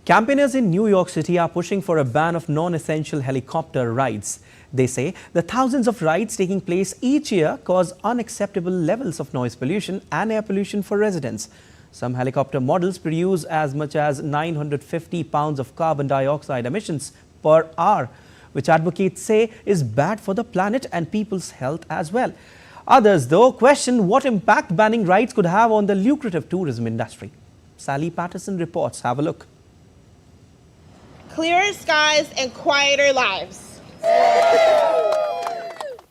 Campaigners in New York City are pushing for a ban of non-essential helicopter rides. They say the thousands of rides taking place each year cause unacceptable levels of noise pollution and air pollution for residents. Some helicopter models produce as much as 950 pounds of carbon dioxide emissions per hour, which advocates say is bad for the planet and people's health as well. Others, though, question what impact banning rides could have on the lucrative tourism industry. Sally Patterson reports. Have a look. Clearer skies and quieter lives.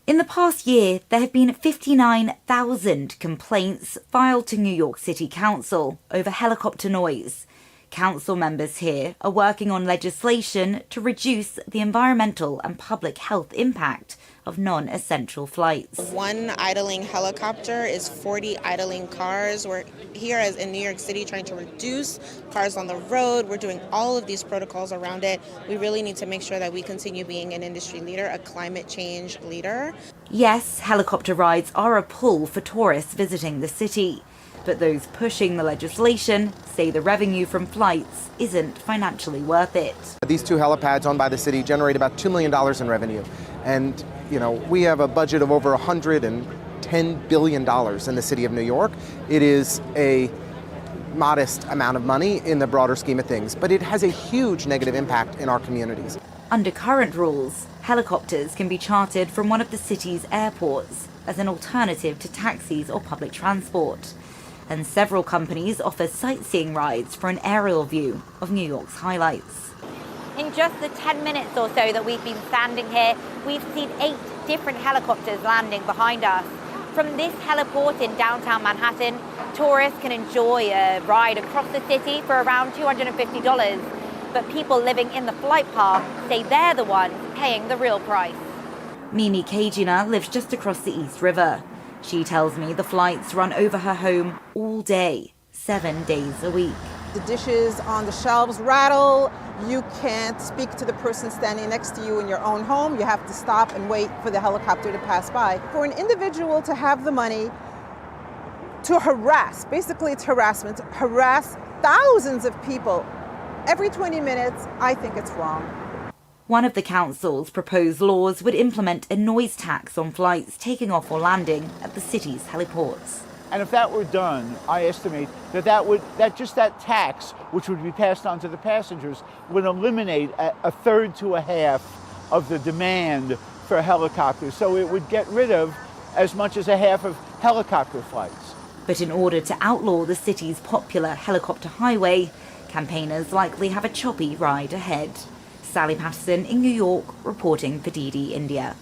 In the past year, there have been 59,000 complaints filed to New York City Council over helicopter noise. Council members here are working on legislation to reduce the environmental and public health impact of non-essential flights. One idling helicopter is 40 idling cars. We're here as in New York City trying to reduce cars on the road. We're doing all of these protocols around it. We really need to make sure that we continue being an industry leader, a climate change leader. Yes, helicopter rides are a pull for tourists visiting the city. But those pushing the legislation say the revenue from flights isn't financially worth it. These two helipads owned by the city generate about $2 million in revenue. And, we have a budget of over $110 billion in the city of New York. It is a modest amount of money in the broader scheme of things, but it has a huge negative impact in our communities. Under current rules, helicopters can be chartered from one of the city's airports as an alternative to taxis or public transport. And several companies offer sightseeing rides for an aerial view of New York's highlights. In just the 10 minutes or so that we've been standing here, we've seen 8 different helicopters landing behind us. From this heliport in downtown Manhattan, tourists can enjoy a ride across the city for around $250. But people living in the flight path say they're the ones paying the real price. Mimi Kajina lives just across the East River. She tells me the flights run over her home all day, 7 days a week. The dishes on the shelves rattle. You can't speak to the person standing next to you in your own home. You have to stop and wait for the helicopter to pass by. For an individual to have the money to harass, basically it's harassment, harass thousands of people every 20 minutes, I think it's wrong. One of the council's proposed laws would implement a noise tax on flights taking off or landing at the city's heliports. And if that were done, I estimate that just that tax, which would be passed on to the passengers, would eliminate a third to a half of the demand for helicopters. So it would get rid of as much as a half of helicopter flights. But in order to outlaw the city's popular helicopter highway, campaigners likely have a choppy ride ahead. Sally Patterson in New York, reporting for DD India.